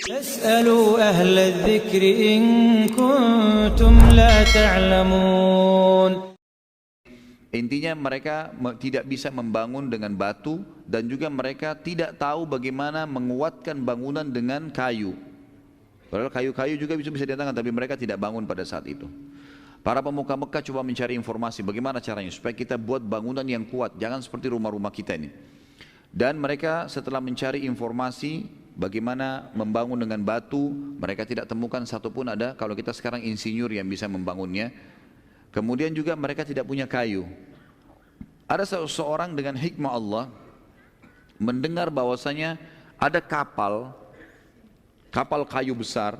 فاسألوا أهل الذكر إن كنتم لا تعلمون. Intinya mereka tidak bisa membangun dengan batu dan juga mereka tidak tahu bagaimana menguatkan bangunan dengan kayu. Padahal kayu-kayu juga bisa didatangkan, tapi mereka tidak bangun pada saat itu. Para pemuka Mekah coba mencari informasi bagaimana caranya supaya kita buat bangunan yang kuat, jangan seperti rumah-rumah kita ini. Dan mereka setelah mencari informasi bagaimana membangun dengan batu, mereka tidak temukan satupun ada kalau kita sekarang insinyur yang bisa membangunnya. Kemudian juga mereka tidak punya kayu. Ada seseorang dengan hikmah Allah mendengar bahwasanya ada kapal kayu besar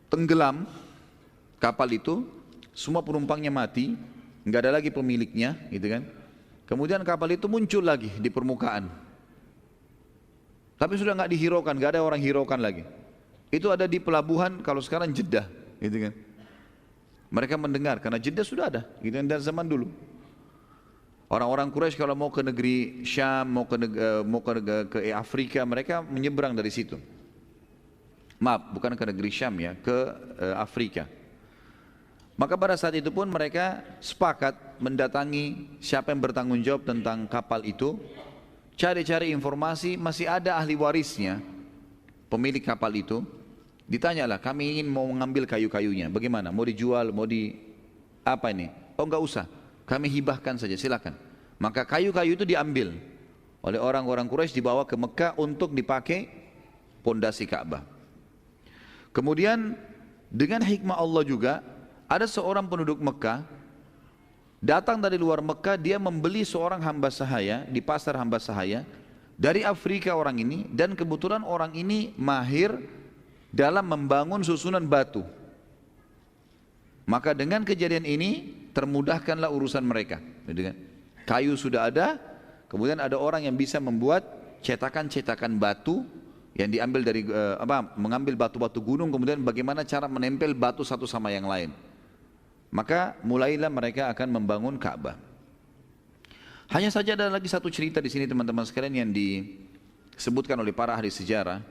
tenggelam. Kapal itu semua penumpangnya mati, nggak ada lagi pemiliknya, gitu kan. Kemudian kapal itu muncul lagi di permukaan, tapi sudah nggak dihiraukan, nggak ada orang hiraukan lagi. Itu ada di pelabuhan kalau sekarang Jeddah, gitu kan. Mereka mendengar karena Jeddah sudah ada, gitu kan, dari zaman dulu. Orang-orang Quraisy kalau mau ke negeri Syam, mau ke Afrika, mereka menyeberang dari situ. Maaf, bukan ke negeri Syam ya, ke Afrika. Maka pada saat itu pun mereka sepakat mendatangi siapa yang bertanggung jawab tentang kapal itu. Cari-cari informasi, masih ada ahli warisnya, pemilik kapal itu. Ditanyalah, kami ingin mau mengambil kayu-kayunya, bagaimana? Mau dijual, mau di apa ini? Oh enggak usah, kami hibahkan saja, silakan. Maka kayu-kayu itu diambil oleh orang-orang Quraisy, dibawa ke Mekah untuk dipakai pondasi Ka'bah. Kemudian dengan hikmah Allah juga, ada seorang penduduk Mekah datang dari luar Mekah, dia membeli seorang hamba sahaya di pasar hamba sahaya dari Afrika orang ini, dan kebetulan orang ini mahir dalam membangun susunan batu. Maka dengan kejadian ini termudahkanlah urusan mereka. Kayu sudah ada, kemudian ada orang yang bisa membuat cetakan-cetakan batu yang diambil dari mengambil batu-batu gunung, kemudian bagaimana cara menempel batu satu sama yang lain. Maka mulailah mereka akan membangun Ka'bah. Hanya saja ada lagi satu cerita di sini teman-teman sekalian yang disebutkan oleh para ahli sejarah.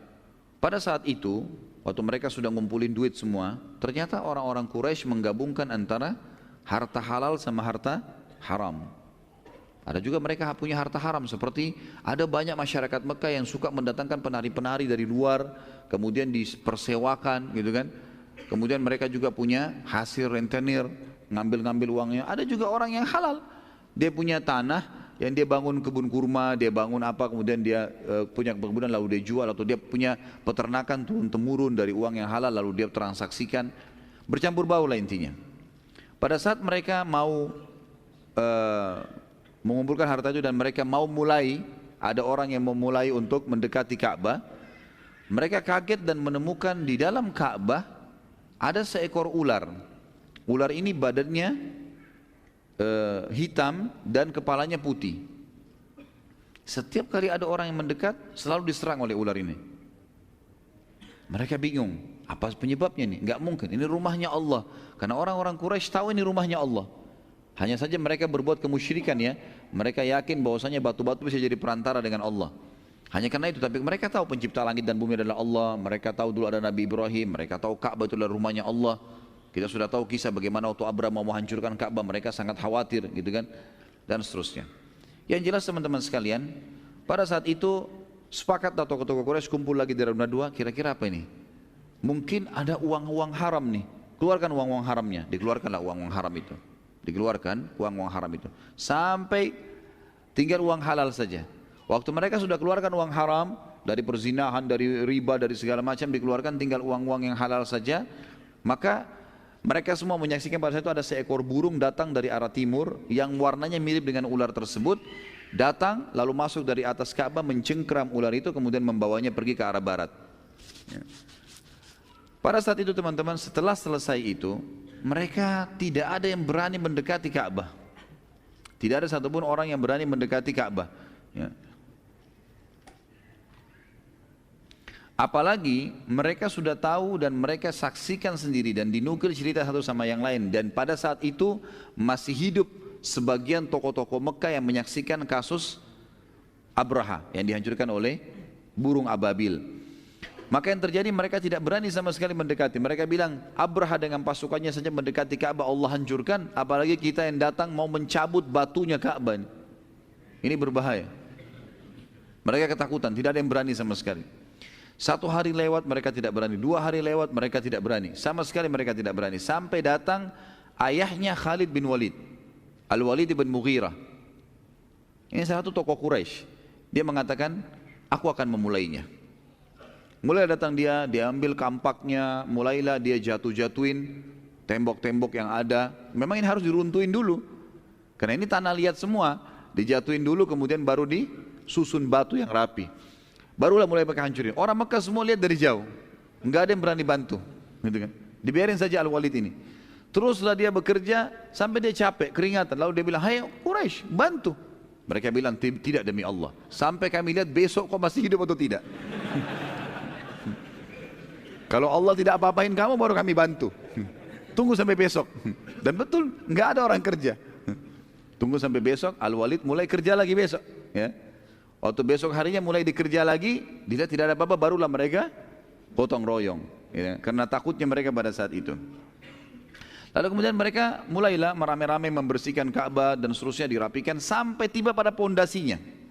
Pada saat itu, waktu mereka sudah ngumpulin duit semua, ternyata orang-orang Quraisy menggabungkan antara harta halal sama harta haram. Ada juga mereka punya harta haram, seperti ada banyak masyarakat Mekah yang suka mendatangkan penari-penari dari luar, kemudian dipersewakan, gitu kan. Kemudian mereka juga punya hasil rentenir, ngambil-ngambil uangnya. Ada juga orang yang halal, dia punya tanah yang dia bangun kebun kurma, dia bangun apa, kemudian dia punya kebunan lalu dia jual, atau dia punya peternakan turun-temurun dari uang yang halal lalu dia transaksikan. Bercampur baur lah intinya. Pada saat mereka mau mengumpulkan harta itu dan mereka mau mulai, ada orang yang mau mulai untuk mendekati Ka'bah, mereka kaget dan menemukan di dalam Ka'bah ada seekor ular. Ular ini badannya hitam dan kepalanya putih. Setiap kali ada orang yang mendekat selalu diserang oleh ular ini. Mereka bingung, apa penyebabnya ini? Enggak mungkin, ini rumahnya Allah. Karena orang-orang Quraisy tahu ini rumahnya Allah. Hanya saja mereka berbuat kemusyrikan ya. Mereka yakin bahwasanya batu-batu bisa jadi perantara dengan Allah. Hanya karena itu, tapi mereka tahu pencipta langit dan bumi adalah Allah. Mereka tahu dulu ada Nabi Ibrahim. Mereka tahu Ka'bah itu adalah rumahnya Allah. Kita sudah tahu kisah bagaimana waktu Abraham mau menghancurkan Ka'bah, mereka sangat khawatir, gitu kan, dan seterusnya. Yang jelas teman-teman sekalian, pada saat itu sepakat tokoh-tokoh Quraisy kumpul lagi dari dua, kira-kira apa ini? Mungkin ada uang-uang haram nih. Keluarkan uang-uang haramnya. Dikeluarkanlah uang-uang haram itu. Dikeluarkan uang-uang haram itu. Sampai tinggal uang halal saja. Waktu mereka sudah keluarkan uang haram, dari perzinahan, dari riba, dari segala macam dikeluarkan, tinggal uang-uang yang halal saja. Maka mereka semua menyaksikan pada saat itu ada seekor burung datang dari arah timur yang warnanya mirip dengan ular tersebut. Datang lalu masuk dari atas Ka'bah, mencengkeram ular itu, kemudian membawanya pergi ke arah barat. Pada saat itu teman-teman, setelah selesai itu, mereka tidak ada yang berani mendekati Ka'bah. Tidak ada satupun orang yang berani mendekati Ka'bah. Apalagi mereka sudah tahu dan mereka saksikan sendiri dan dinukil cerita satu sama yang lain. Dan pada saat itu masih hidup sebagian tokoh-tokoh Mekah yang menyaksikan kasus Abraha yang dihancurkan oleh burung ababil. Maka yang terjadi mereka tidak berani sama sekali mendekati. Mereka bilang, Abraha dengan pasukannya saja mendekati Ka'bah Allah hancurkan, apalagi kita yang datang mau mencabut batunya Ka'bah. Ini berbahaya. Mereka ketakutan, tidak ada yang berani sama sekali. 1 hari lewat mereka tidak berani, 2 hari lewat mereka tidak berani, sama sekali mereka tidak berani. Sampai datang ayahnya Khalid bin Walid, Al-Walid bin Mughirah. Ini salah satu tokoh Quraisy. Dia mengatakan, aku akan memulainya. Mulai datang dia ambil kampaknya, mulailah dia jatuh-jatuhin tembok-tembok yang ada. Memang ini harus diruntuhin dulu, karena ini tanah liat semua. Dijatuhin dulu, kemudian baru disusun batu yang rapi. Barulah mulai mereka hancurin. Orang Mekah semua lihat dari jauh, nggak ada yang berani bantu, gitu kan. Dibiarin saja Al-Walid ini. Teruslah dia bekerja sampai dia capek, keringatan. Lalu dia bilang, hai Quraisy, bantu. Mereka bilang, tidak demi Allah. Sampai kami lihat besok kau masih hidup atau tidak. Kalau Allah tidak apa-apain kamu, baru kami bantu. Tunggu sampai besok. Dan betul, nggak ada orang kerja. Tunggu sampai besok, Al-Walid mulai kerja lagi besok. Ya. Waktu besok harinya mulai dikerja lagi, dilihat tidak ada apa-apa, barulah mereka gotong royong. Ya. Karena takutnya mereka pada saat itu. Lalu kemudian mereka mulailah merame-rame membersihkan Ka'bah dan seterusnya dirapikan sampai tiba pada pondasinya.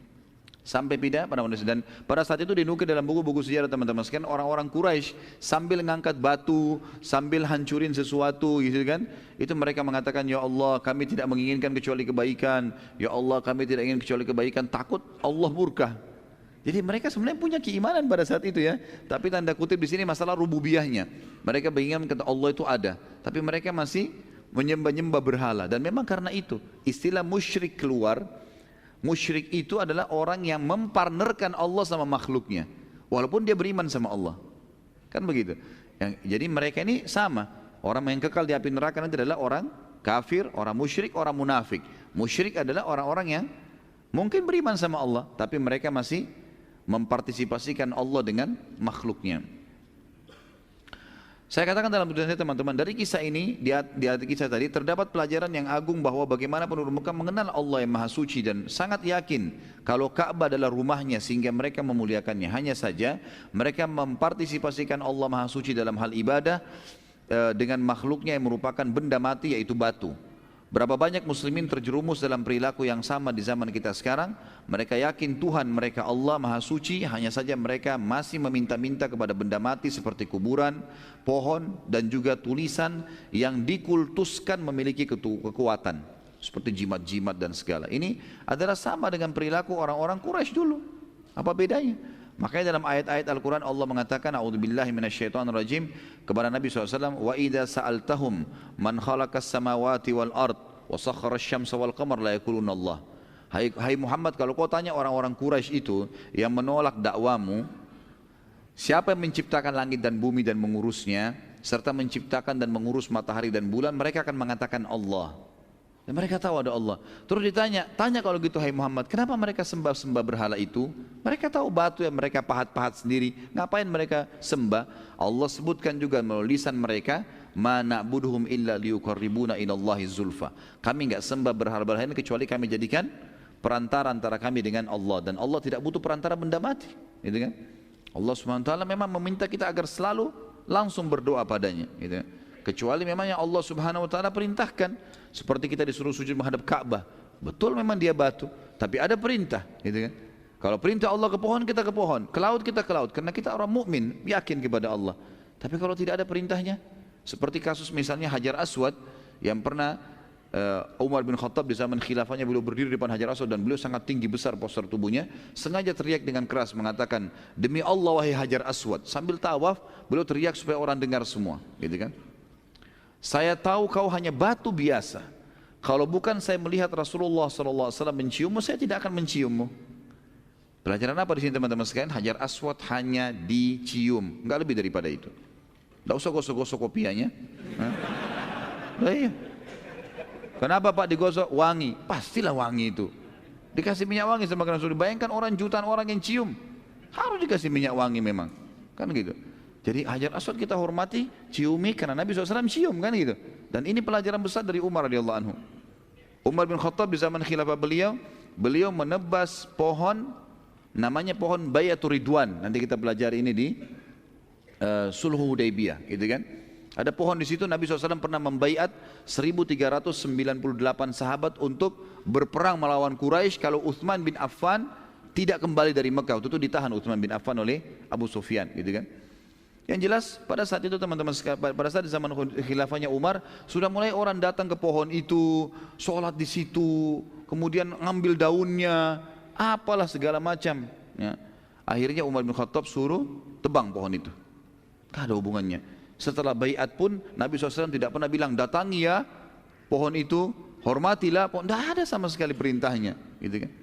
Sampai pindah pada pondasi. Dan pada saat itu dinukil dalam buku-buku sejarah teman-teman sekalian, orang-orang Quraisy sambil mengangkat batu, sambil hancurin sesuatu gitu kan. Itu mereka mengatakan, ya Allah kami tidak menginginkan kecuali kebaikan. Ya Allah kami tidak ingin kecuali kebaikan, takut Allah murka. Jadi mereka sebenarnya punya keimanan pada saat itu ya. Tapi tanda kutip di sini masalah rububiyahnya. Mereka menginginkan kata Allah itu ada, tapi mereka masih menyembah-nyembah berhala. Dan memang karena itu istilah musyrik keluar. Musyrik itu adalah orang yang mempartnerkan Allah sama makhluknya, walaupun dia beriman sama Allah. Kan begitu. Jadi mereka ini sama. Orang yang kekal di api neraka nanti adalah orang kafir, orang musyrik, orang munafik. Musyrik adalah orang-orang yang mungkin beriman sama Allah, tapi mereka masih mempartisipasikan Allah dengan makhluknya. Saya katakan dalam tulisan saya teman-teman, dari kisah ini, di hati kisah tadi terdapat pelajaran yang agung bahwa bagaimana penduduk Mekah mengenal Allah yang Maha Suci dan sangat yakin kalau Ka'bah adalah rumahnya sehingga mereka memuliakannya. Hanya saja mereka mempartisipasikan Allah Maha Suci dalam hal ibadah dengan makhluknya yang merupakan benda mati yaitu batu. Berapa banyak muslimin terjerumus dalam perilaku yang sama di zaman kita sekarang. Mereka yakin Tuhan mereka Allah Maha Suci, hanya saja mereka masih meminta-minta kepada benda mati seperti kuburan, pohon, dan juga tulisan yang dikultuskan memiliki kekuatan seperti jimat-jimat dan segala. Ini adalah sama dengan perilaku orang-orang Quraisy dulu. Apa bedanya? Makanya dalam ayat-ayat Al-Quran Allah mengatakan, a'udzubillahi minasyaitonirrajim, kepada Nabi SAW, wa idza sa'altahum man khalaqas samawati wal ard wa sakhkhara asy-syamsa wal qamar la yaquluna Allah. Hai Muhammad, kalau kau tanya orang-orang Quraisy itu yang menolak dakwamu, siapa yang menciptakan langit dan bumi dan mengurusnya, serta menciptakan dan mengurus matahari dan bulan, mereka akan mengatakan Allah. Dan mereka tahu ada Allah. Terus ditanya, tanya kalau gitu hai Muhammad, kenapa mereka sembah-sembah berhala itu? Mereka tahu batu yang mereka pahat-pahat sendiri, ngapain mereka sembah? Allah sebutkan juga melalui lisan mereka, ma na'buduhum illa liyuqarribuna ilallahi zulfa. Kami enggak sembah berhala-berhala ini kecuali kami jadikan perantara antara kami dengan Allah, dan Allah tidak butuh perantara benda mati, gitu kan? Allah Subhanahu wa taala memang meminta kita agar selalu langsung berdoa padanya, gitu kan? Kecuali memang yang Allah Subhanahu wa taala perintahkan, seperti kita disuruh sujud menghadap Ka'bah. Betul memang dia batu, tapi ada perintah, gitu kan? Kalau perintah Allah ke pohon, kita ke pohon, ke laut kita ke laut, karena kita orang mukmin, yakin kepada Allah. Tapi kalau tidak ada perintahnya, seperti kasus misalnya Hajar Aswad yang pernah Umar bin Khattab di zaman khilafahnya beliau berdiri di depan Hajar Aswad dan beliau sangat tinggi besar postur tubuhnya, sengaja teriak dengan keras mengatakan, demi Allah wahai Hajar Aswad. Sambil tawaf beliau teriak supaya orang dengar semua, gitu kan? Saya tahu kau hanya batu biasa. Kalau bukan saya melihat Rasulullah SAW menciummu, saya tidak akan menciummu. Pelajaran apa di sini teman-teman sekalian? Hajar Aswad hanya dicium, enggak lebih daripada itu. Enggak usah gosok-gosok kopiahnya. Iya. Kenapa Pak digosok? Wangi. Pastilah wangi itu. Dikasih minyak wangi sama Rasul. Bayangkan orang jutaan orang yang cium, harus dikasih minyak wangi memang. Kan gitu. Jadi Hajar Aswad kita hormati, ciumi karena Nabi SAW cium, kan gitu. Dan ini pelajaran besar dari Umar radhiyallahu anhu. Umar bin Khattab di zaman khilafah beliau menebas pohon namanya pohon Bayatur Ridwan. Nanti kita pelajari ini di Sulhu Hudaybiyah, gitu kan. Ada pohon di situ, Nabi SAW pernah membaiat 1398 sahabat untuk berperang melawan Quraisy kalau Utsman bin Affan tidak kembali dari Mekah. Waktu itu ditahan Utsman bin Affan oleh Abu Sufyan, gitu kan. Yang jelas pada saat itu teman-teman, pada saat di zaman khilafahnya Umar, sudah mulai orang datang ke pohon itu, sholat di situ, kemudian ngambil daunnya, apalah segala macam. Ya. Akhirnya Umar bin Khattab suruh tebang pohon itu. Tidak ada hubungannya. Setelah baiat pun Nabi SAW tidak pernah bilang datangi ya pohon itu, hormatilah pohon. Tidak ada sama sekali perintahnya, gitu kan.